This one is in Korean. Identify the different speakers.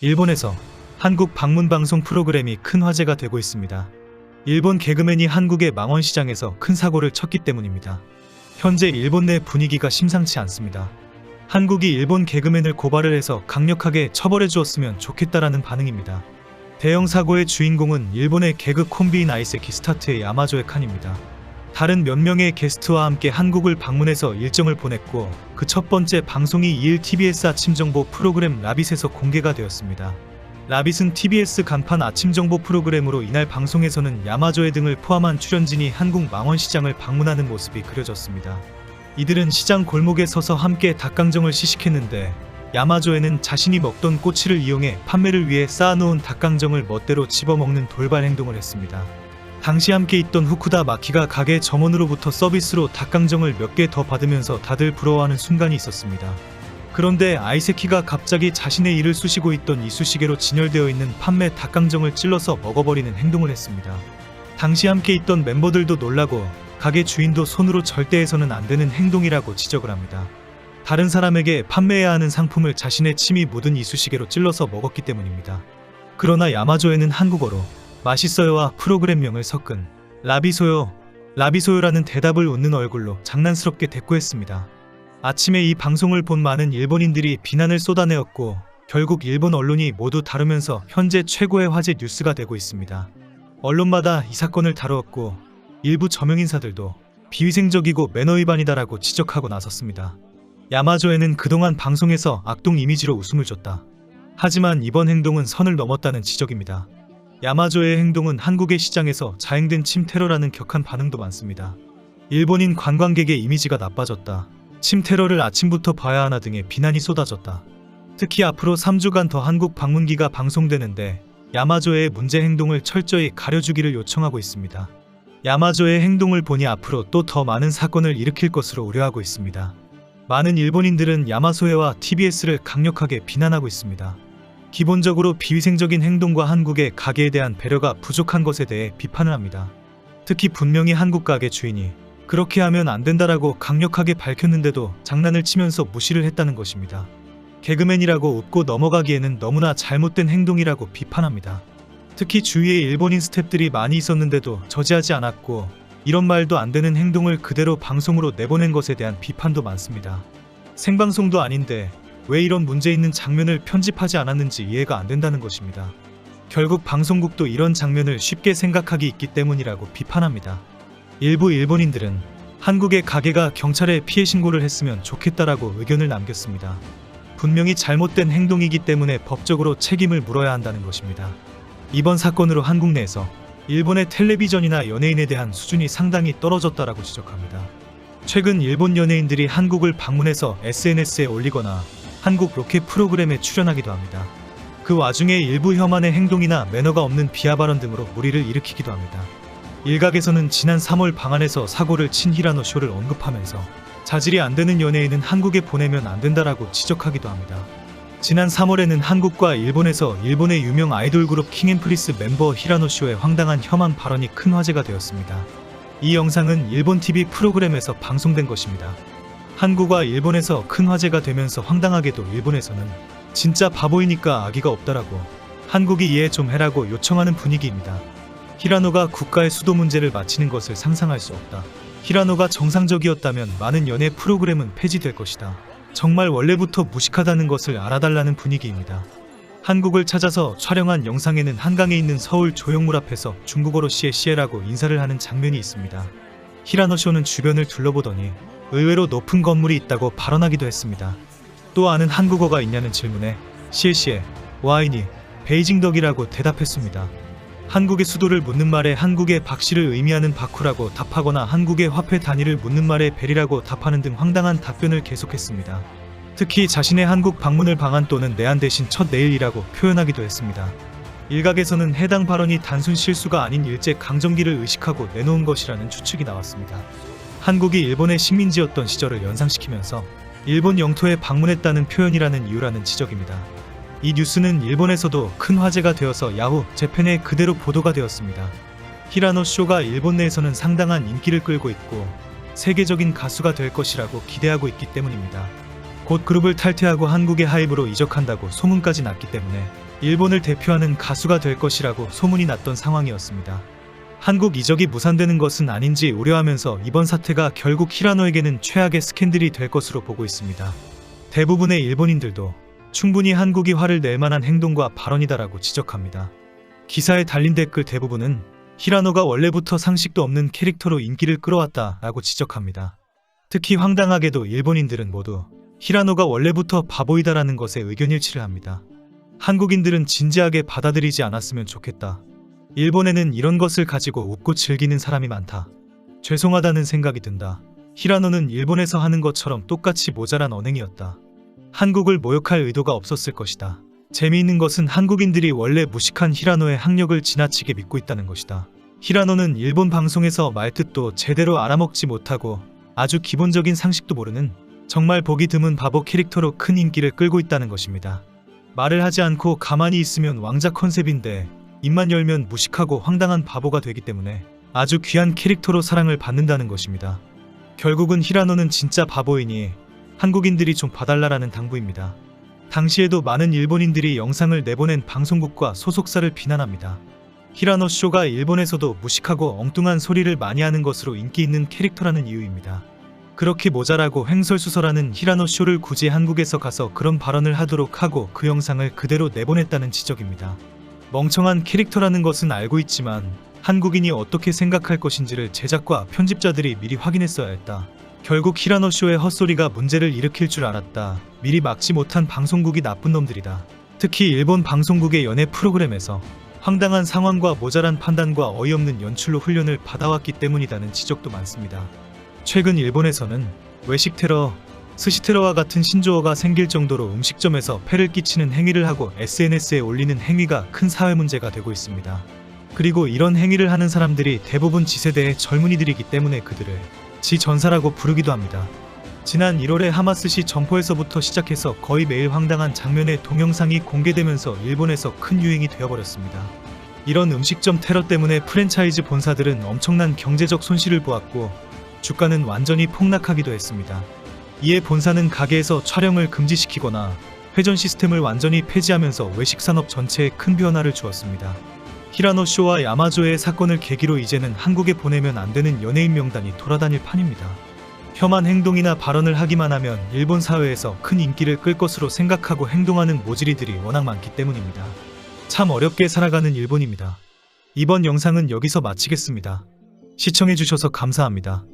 Speaker 1: 일본에서 한국 방문 방송 프로그램이 큰 화제가 되고 있습니다. 일본 개그맨이 한국의 망원 시장에서 큰 사고를 쳤기 때문입니다. 현재 일본 내 분위기가 심상치 않습니다. 한국이 일본 개그맨을 고발을 해서 강력하게 처벌해 주었으면 좋겠다라는 반응입니다. 대형 사고의 주인공은 일본의 개그 콤비인 아이세키 스타트의 야마조의 칸입니다. 다른 몇 명의 게스트와 함께 한국을 방문해서 일정을 보냈고 그 첫 번째 방송이 2일 TBS 아침 정보 프로그램 라빗에서 공개가 되었습니다. 라빗은 TBS 간판 아침 정보 프로그램으로 이날 방송에서는 야마조의 등을 포함한 출연진이 한국 망원시장을 방문하는 모습이 그려졌습니다. 이들은 시장 골목에 서서 함께 닭강정을 시식했는데 야마조에는 자신이 먹던 꼬치를 이용해 판매를 위해 쌓아놓은 닭강정을 멋대로 집어먹는 돌발 행동을 했습니다. 당시 함께 있던 후쿠다 마키가 가게 점원으로부터 서비스로 닭강정을 몇 개 더 받으면서 다들 부러워하는 순간이 있었습니다. 그런데 아이세키가 갑자기 자신의 이를 쑤시고 있던 이쑤시개로 진열되어 있는 판매 닭강정을 찔러서 먹어버리는 행동을 했습니다. 당시 함께 있던 멤버들도 놀라고 가게 주인도 손으로 절대 해서는 안 되는 행동이라고 지적을 합니다. 다른 사람에게 판매해야 하는 상품을 자신의 침이 묻은 이쑤시개로 찔러서 먹었기 때문입니다. 그러나 야마조에는 한국어로 맛있어요와 프로그램명을 섞은 라비소요라는 대답을 웃는 얼굴로 장난스럽게 대꾸했습니다. 아침에 이 방송을 본 많은 일본인들이 비난을 쏟아내었고 결국 일본 언론이 모두 다루면서 현재 최고의 화제 뉴스가 되고 있습니다. 언론마다 이 사건을 다루었고 일부 저명인사들도 비위생적이고 매너 위반이다라고 지적하고 나섰습니다. 야마조에는 그동안 방송에서 악동 이미지로 웃음을 줬다. 하지만 이번 행동은 선을 넘었다는 지적입니다. 야마조의 행동은 한국의 시장에서 자행된 침테러라는 격한 반응도 많습니다. 일본인 관광객의 이미지가 나빠졌다. 침테러를 아침부터 봐야 하나 등의 비난이 쏟아졌다. 특히 앞으로 3주간 더 한국 방문기가 방송되는데 야마조의 문제 행동을 철저히 가려주기를 요청하고 있습니다. 야마조의 행동을 보니 앞으로 또 더 많은 사건을 일으킬 것으로 우려하고 있습니다. 많은 일본인들은 야마소에와 TBS를 강력하게 비난하고 있습니다. 기본적으로 비위생적인 행동과 한국의 가게에 대한 배려가 부족한 것에 대해 비판을 합니다. 특히 분명히 한국 가게 주인이 그렇게 하면 안 된다라고 강력하게 밝혔는데도 장난을 치면서 무시를 했다는 것입니다. 개그맨이라고 웃고 넘어가기에는 너무나 잘못된 행동이라고 비판합니다. 특히 주위에 일본인 스태프들이 많이 있었는데도 저지하지 않았고 이런 말도 안 되는 행동을 그대로 방송으로 내보낸 것에 대한 비판도 많습니다. 생방송도 아닌데 왜 이런 문제 있는 장면을 편집하지 않았는지 이해가 안 된다는 것입니다. 결국 방송국도 이런 장면을 쉽게 생각하기 있기 때문이라고 비판합니다. 일부 일본인들은 한국의 가게가 경찰에 피해 신고를 했으면 좋겠다라고 의견을 남겼습니다. 분명히 잘못된 행동이기 때문에 법적으로 책임을 물어야 한다는 것입니다. 이번 사건으로 한국 내에서 일본의 텔레비전이나 연예인에 대한 수준이 상당히 떨어졌다라고 지적합니다. 최근 일본 연예인들이 한국을 방문해서 SNS에 올리거나 한국 로켓 프로그램에 출연하기도 합니다. 그 와중에 일부 혐한의 행동이나 매너가 없는 비하 발언 등으로 무리를 일으키기도 합니다. 일각에서는 지난 3월 방한에서 사고를 친 히라노 쇼를 언급하면서 자질이 안 되는 연예인은 한국에 보내면 안 된다라고 지적하기도 합니다. 지난 3월에는 한국과 일본에서 일본의 유명 아이돌 그룹 킹앤프리스 멤버 히라노 쇼의 황당한 혐한 발언이 큰 화제가 되었습니다. 이 영상은 일본 TV 프로그램에서 방송된 것입니다. 한국과 일본에서 큰 화제가 되면서 황당하게도 일본에서는 진짜 바보이니까 아기가 없다라고 한국이 이해 좀 해라고 요청하는 분위기입니다. 히라노가 국가의 수도 문제를 마치는 것을 상상할 수 없다. 히라노가 정상적이었다면 많은 연예 프로그램은 폐지될 것이다. 정말 원래부터 무식하다는 것을 알아달라는 분위기입니다. 한국을 찾아서 촬영한 영상에는 한강에 있는 서울 조형물 앞에서 중국어로 시에라고 인사를 하는 장면이 있습니다. 히라노 쇼는 주변을 둘러보더니 의외로 높은 건물이 있다고 발언하기도 했습니다. 또 아는 한국어가 있냐는 질문에 시에 와이니 베이징덕이라고 대답했습니다. 한국의 수도를 묻는 말에 한국의 박씨를 의미하는 바쿠라고 답하거나 한국의 화폐 단위를 묻는 말에 벨이라고 답하는 등 황당한 답변을 계속했습니다. 특히 자신의 한국 방문을 방한 또는 내한 대신 첫 내일이라고 표현하기도 했습니다. 일각에서는 해당 발언이 단순 실수가 아닌 일제 강점기를 의식하고 내놓은 것이라는 추측이 나왔습니다. 한국이 일본의 식민지였던 시절을 연상시키면서 일본 영토에 방문했다는 표현이라는 이유라는 지적입니다. 이 뉴스는 일본에서도 큰 화제가 되어서 야후 재팬에 그대로 보도가 되었습니다. 히라노 쇼가 일본 내에서는 상당한 인기를 끌고 있고 세계적인 가수가 될 것이라고 기대하고 있기 때문입니다. 곧 그룹을 탈퇴하고 한국의 하이브로 이적한다고 소문까지 났기 때문에 일본을 대표하는 가수가 될 것이라고 소문이 났던 상황이었습니다. 한국 이적이 무산되는 것은 아닌지 우려하면서 이번 사태가 결국 히라노에게는 최악의 스캔들이 될 것으로 보고 있습니다. 대부분의 일본인들도 충분히 한국이 화를 낼 만한 행동과 발언이다라고 지적합니다. 기사에 달린 댓글 대부분은 히라노가 원래부터 상식도 없는 캐릭터로 인기를 끌어왔다라고 지적합니다. 특히 황당하게도 일본인들은 모두 히라노가 원래부터 바보이다라는 것에 의견 일치를 합니다. 한국인들은 진지하게 받아들이지 않았으면 좋겠다. 일본에는 이런 것을 가지고 웃고 즐기는 사람이 많다. 죄송하다는 생각이 든다. 히라노는 일본에서 하는 것처럼 똑같이 모자란 언행이었다. 한국을 모욕할 의도가 없었을 것이다. 재미있는 것은 한국인들이 원래 무식한 히라노의 학력을 지나치게 믿고 있다는 것이다. 히라노는 일본 방송에서 말뜻도 제대로 알아먹지 못하고 아주 기본적인 상식도 모르는 정말 보기 드문 바보 캐릭터로 큰 인기를 끌고 있다는 것입니다. 말을 하지 않고 가만히 있으면 왕자 컨셉인데 입만 열면 무식하고 황당한 바보가 되기 때문에 아주 귀한 캐릭터로 사랑을 받는다는 것입니다. 결국은 히라노는 진짜 바보이니 한국인들이 좀 봐달라라는 당부입니다. 당시에도 많은 일본인들이 영상을 내보낸 방송국과 소속사를 비난합니다. 히라노 쇼가 일본에서도 무식하고 엉뚱한 소리를 많이 하는 것으로 인기 있는 캐릭터라는 이유입니다. 그렇게 모자라고 횡설수설하는 히라노 쇼를 굳이 한국에서 가서 그런 발언을 하도록 하고 그 영상을 그대로 내보냈다는 지적입니다. 멍청한 캐릭터라는 것은 알고 있지만 한국인이 어떻게 생각할 것인지를 제작과 편집자들이 미리 확인했어야 했다. 결국 히라노 쇼의 헛소리가 문제를 일으킬 줄 알았다. 미리 막지 못한 방송국이 나쁜 놈들이다. 특히 일본 방송국의 연예 프로그램에서 황당한 상황과 모자란 판단과 어이없는 연출로 훈련을 받아왔기 때문이라는 지적도 많습니다. 최근 일본에서는 외식 테러, 스시 테러와 같은 신조어가 생길 정도로 음식점에서 폐를 끼치는 행위를 하고 SNS에 올리는 행위가 큰 사회 문제가 되고 있습니다. 그리고 이런 행위를 하는 사람들이 대부분 지세대의 젊은이들이기 때문에 그들을 지전사라고 부르기도 합니다. 지난 1월에 하마스시 점포에서부터 시작해서 거의 매일 황당한 장면의 동영상이 공개되면서 일본에서 큰 유행이 되어버렸습니다. 이런 음식점 테러 때문에 프랜차이즈 본사들은 엄청난 경제적 손실을 보았고 주가는 완전히 폭락하기도 했습니다. 이에 본사는 가게에서 촬영을 금지시키거나 회전 시스템을 완전히 폐지하면서 외식산업 전체에 큰 변화를 주었습니다. 히라노 쇼와 야마조의 사건을 계기로 이제는 한국에 보내면 안 되는 연예인 명단이 돌아다닐 판입니다. 혐한 행동이나 발언을 하기만 하면 일본 사회에서 큰 인기를 끌 것으로 생각하고 행동하는 모질이들이 워낙 많기 때문입니다. 참 어렵게 살아가는 일본입니다. 이번 영상은 여기서 마치겠습니다. 시청해주셔서 감사합니다.